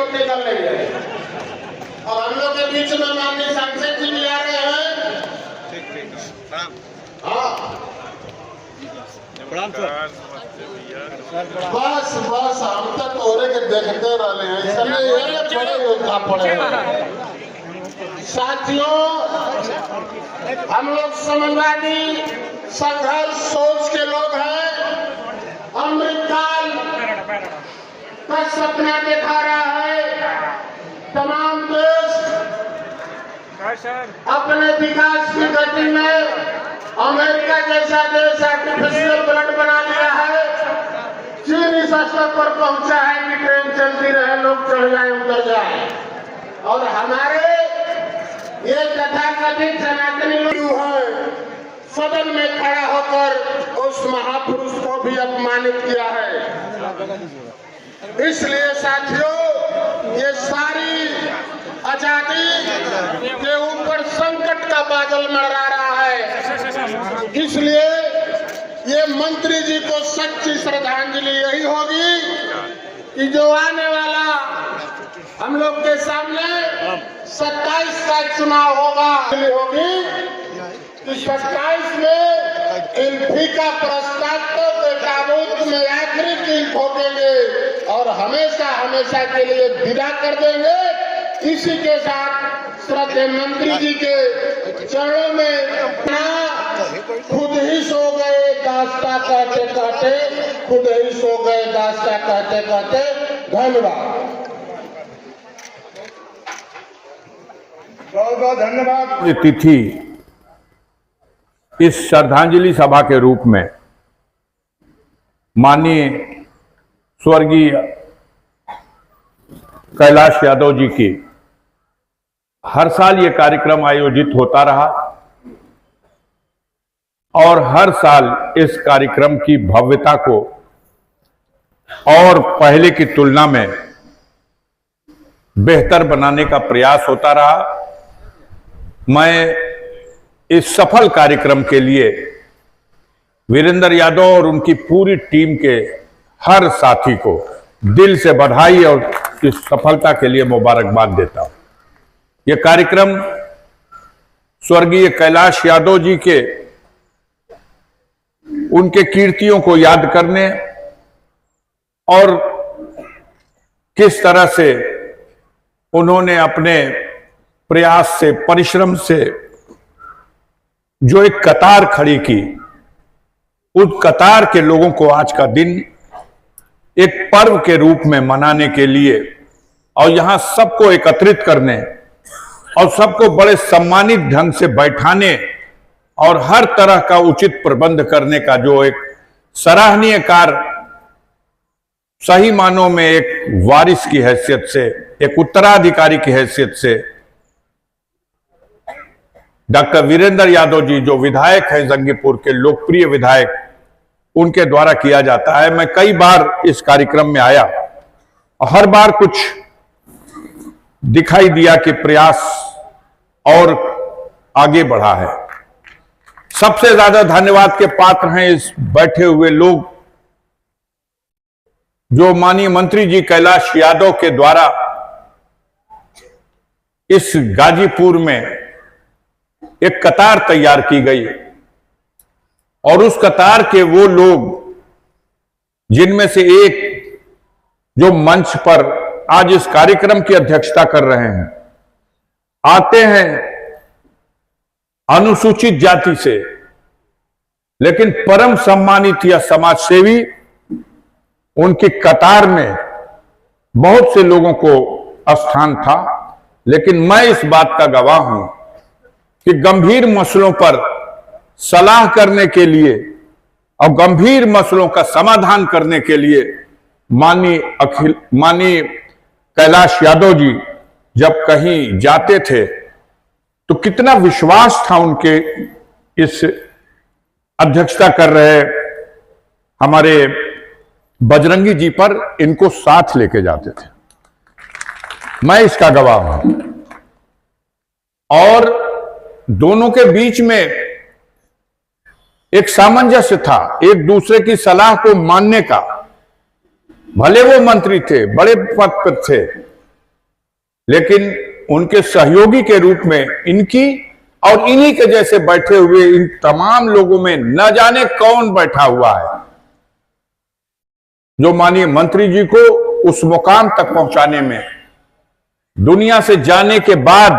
लोग निकल लेंगे। और हम लोग के बीच में माननीय सांसद जी भी आ रहे हैं। हाँ बस बस हम तक तोरे के देखते रहे हैं, इस समय ये बड़े योद्धा पड़े हैं। साथियों, हम लोग समाजवादी संघर्ष सोच के लोग हैं। अमृतकाल का सपना दिखा रहा है। तमाम देश अपने विकास की गति में अमेरिका जैसा देश आर्टिफिशियल ब्लड बना लिया है। चीन इस स्तर पर पहुंचा है कि ट्रेन चलती रहे, लोग चढ़ जाए उतर जाए। और हमारे ये तथाकथित सनातनी लोग हैं, सदन में खड़ा होकर उस महापुरुष को भी अपमानित किया है। इसलिए साथियों, ये सारी आजादी के ऊपर संकट का बादल मंडरा रहा है। इसलिए ये मंत्री जी को सच्ची श्रद्धांजलि यही होगी कि जो आने वाला हम लोग के सामने 27 का चुनाव होगी कि 27 में एमपी का प्रस्ताव के ताबूत में आखिरी चीज ठोकेंगे और हमेशा हमेशा के लिए विदा कर देंगे। इसी के साथ श्रद्धेय मंत्री जी के चरणों में खुद ही सो गए दास्ता कहते कहते, खुद ही सो गए दास्ता कहते कहते। धन्यवाद, बहुत बहुत धन्यवाद। तिथि इस श्रद्धांजलि सभा के रूप में माननीय स्वर्गीय कैलाश यादव जी की हर साल ये कार्यक्रम आयोजित होता रहा और हर साल इस कार्यक्रम की भव्यता को और पहले की तुलना में बेहतर बनाने का प्रयास होता रहा। मैं इस सफल कार्यक्रम के लिए वीरेंद्र यादव और उनकी पूरी टीम के हर साथी को दिल से बधाई और इस सफलता के लिए मुबारकबाद देता हूं। यह कार्यक्रम स्वर्गीय कैलाश यादव जी के उनके कीर्तियों को याद करने और किस तरह से उन्होंने अपने प्रयास से, परिश्रम से जो एक कतार खड़ी की, उस कतार के लोगों को आज का दिन एक पर्व के रूप में मनाने के लिए और यहां सबको एकत्रित करने और सबको बड़े सम्मानित ढंग से बैठाने और हर तरह का उचित प्रबंध करने का जो एक सराहनीय कार्य, सही मानों में एक वारिस की हैसियत से, एक उत्तराधिकारी की हैसियत से डॉक्टर वीरेंद्र यादव जी जो विधायक हैं, जंगीपुर के लोकप्रिय विधायक, उनके द्वारा किया जाता है। मैं कई बार इस कार्यक्रम में आया और हर बार कुछ दिखाई दिया कि प्रयास और आगे बढ़ा है। सबसे ज्यादा धन्यवाद के पात्र हैं इस बैठे हुए लोग जो माननीय मंत्री जी कैलाश यादव के द्वारा इस गाजीपुर में एक कतार तैयार की गई और उस कतार के वो लोग जिनमें से एक जो मंच पर आज इस कार्यक्रम की अध्यक्षता कर रहे हैं, आते हैं अनुसूचित जाति से, लेकिन परम सम्मानित या समाज सेवी, उनकी कतार में बहुत से लोगों को स्थान था। लेकिन मैं इस बात का गवाह हूं कि गंभीर मसलों पर सलाह करने के लिए और गंभीर मसलों का समाधान करने के लिए माननीय कैलाश यादव जी जब कहीं जाते थे तो कितना विश्वास था उनके इस अध्यक्षता कर रहे हमारे बजरंगी जी पर, इनको साथ लेके जाते थे। मैं इसका गवाह हूं। और दोनों के बीच में एक सामंजस्य था, एक दूसरे की सलाह को मानने का। भले वो मंत्री थे, बड़े पद पर थे, लेकिन उनके सहयोगी के रूप में इनकी और इन्हीं के जैसे बैठे हुए इन तमाम लोगों में न जाने कौन बैठा हुआ है जो माननीय मंत्री जी को उस मुकाम तक पहुंचाने में दुनिया से जाने के बाद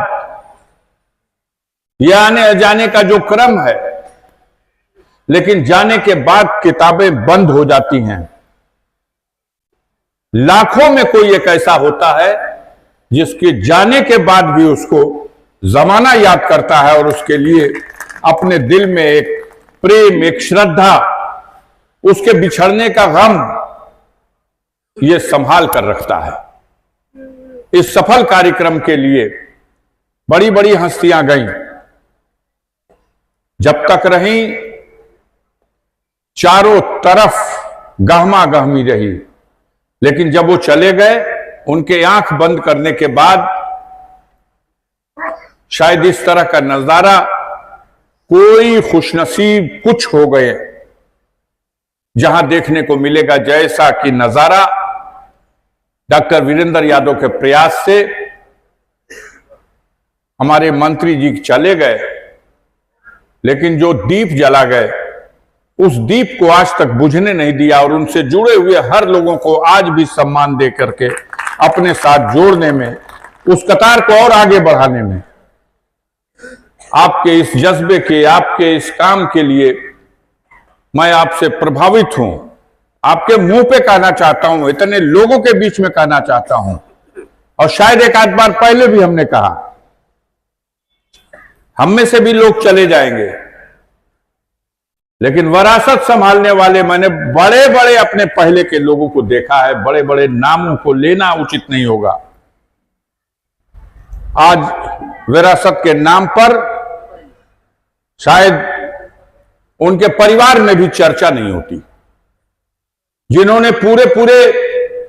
यह आने जाने का जो क्रम है, लेकिन जाने के बाद किताबें बंद हो जाती हैं। लाखों में कोई एक ऐसा होता है जिसके जाने के बाद भी उसको जमाना याद करता है और उसके लिए अपने दिल में एक प्रेम, एक श्रद्धा, उसके बिछड़ने का गम ये संभाल कर रखता है। इस सफल कार्यक्रम के लिए बड़ी बड़ी हस्तियां गईं, जब तक रहीं चारों तरफ गहमा गहमी रही, लेकिन जब वो चले गए उनके आंख बंद करने के बाद शायद इस तरह का नजारा कोई खुशनसीब कुछ हो गए जहां देखने को मिलेगा जैसा कि नजारा डॉक्टर वीरेंद्र यादव के प्रयास से हमारे मंत्री जी चले गए, लेकिन जो दीप जला गए उस दीप को आज तक बुझने नहीं दिया और उनसे जुड़े हुए हर लोगों को आज भी सम्मान दे करके अपने साथ जोड़ने में, उस कतार को और आगे बढ़ाने में आपके इस जज्बे के, आपके इस काम के लिए मैं आपसे प्रभावित हूं। आपके मुंह पे कहना चाहता हूं, इतने लोगों के बीच में कहना चाहता हूं, और शायद एक आध बार पहले भी हमने कहा, हम में से भी लोग चले जाएंगे, लेकिन विरासत संभालने वाले मैंने बड़े बड़े अपने पहले के लोगों को देखा है। बड़े बड़े नामों को लेना उचित नहीं होगा। आज विरासत के नाम पर शायद उनके परिवार में भी चर्चा नहीं होती, जिन्होंने पूरे पूरे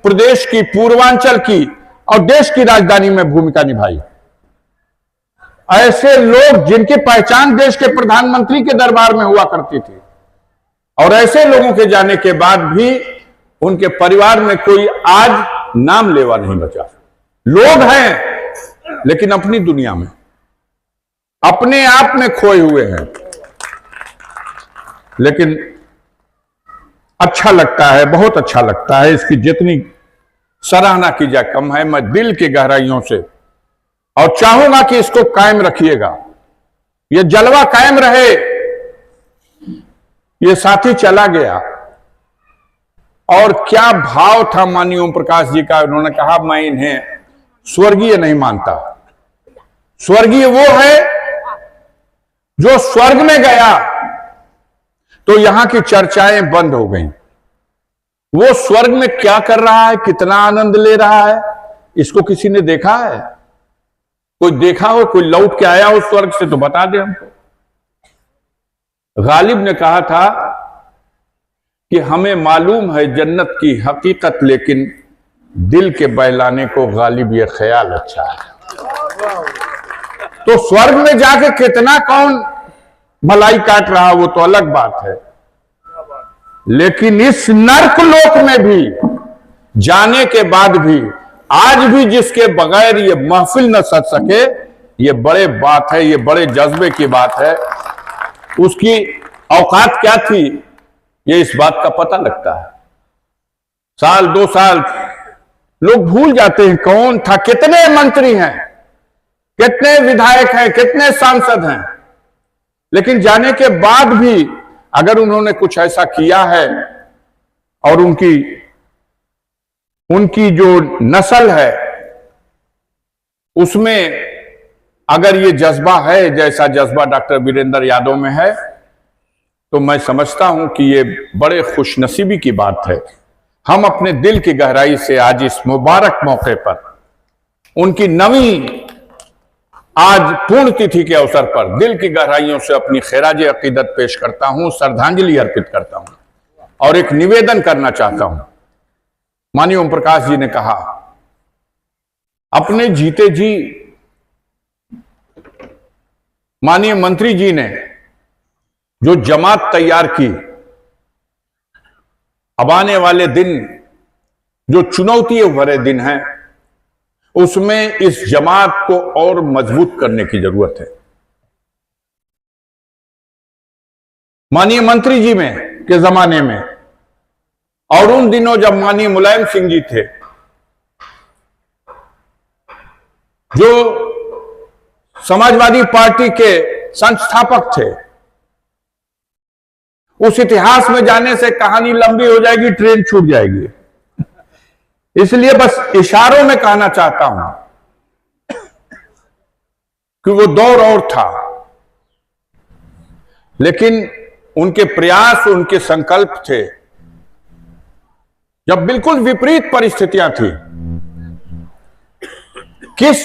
प्रदेश की, पूर्वांचल की और देश की राजधानी में भूमिका निभाई। ऐसे लोग जिनकी पहचान देश के प्रधानमंत्री के दरबार में हुआ करती थी, और ऐसे लोगों के जाने के बाद भी उनके परिवार में कोई आज नाम लेवा नहीं बचा। लोग हैं लेकिन अपनी दुनिया में, अपने आप में खोए हुए हैं। लेकिन अच्छा लगता है, बहुत अच्छा लगता है। इसकी जितनी सराहना की जाए कम है। मैं दिल की गहराइयों से और चाहूंगा कि इसको कायम रखिएगा, ये जलवा कायम रहे। ये साथी चला गया और क्या भाव था माननीय ओम प्रकाश जी का। उन्होंने कहा मैं इन्हें स्वर्गीय नहीं मानता। स्वर्गीय वो है जो स्वर्ग में गया तो यहां की चर्चाएं बंद हो गईं। वो स्वर्ग में क्या कर रहा है, कितना आनंद ले रहा है, इसको किसी ने देखा है? कोई देखा हो, कोई लौट के आया हो स्वर्ग से तो बता दे हमको। गालिब ने कहा था कि हमें मालूम है जन्नत की हकीकत, लेकिन दिल के बहलाने को गालिब ये ख्याल अच्छा है। तो स्वर्ग में जाके कितना कौन भलाई काट रहा वो तो अलग बात है, लेकिन इस नर्क लोक में भी जाने के बाद भी आज भी जिसके बगैर ये महफिल न सज सके, ये बड़े बात है, ये बड़े जज्बे की बात है। उसकी औकात क्या थी ये इस बात का पता लगता है। साल 2 साल लोग भूल जाते हैं कौन था, कितने मंत्री हैं, कितने विधायक हैं, कितने सांसद हैं, लेकिन जाने के बाद भी अगर उन्होंने कुछ ऐसा किया है और उनकी जो नस्ल है उसमें अगर ये जज्बा है जैसा जज्बा डॉक्टर वीरेंद्र यादव में है, तो मैं समझता हूं कि ये बड़े खुशनसीबी की बात है। हम अपने दिल की गहराई से आज इस मुबारक मौके पर उनकी नवीं आज पूर्ण तिथि के अवसर पर दिल की गहराइयों से अपनी खैराज अकीदत पेश करता हूं, श्रद्धांजलि अर्पित करता हूं और एक निवेदन करना चाहता हूं। माननीय ओम प्रकाश जी ने कहा, अपने जीते जी माननीय मंत्री जी ने जो जमात तैयार की, अब आने वाले दिन जो चुनौतियों भरे दिन हैं उसमें इस जमात को और मजबूत करने की जरूरत है। माननीय मंत्री जी में के जमाने में और उन दिनों जब माननीय मुलायम सिंह जी थे, जो समाजवादी पार्टी के संस्थापक थे, उस इतिहास में जाने से कहानी लंबी हो जाएगी, ट्रेन छूट जाएगी। इसलिए बस इशारों में कहना चाहता हूं कि वो दौर और था, लेकिन उनके प्रयास, उनके संकल्प थे। जब बिल्कुल विपरीत परिस्थितियां थी, किस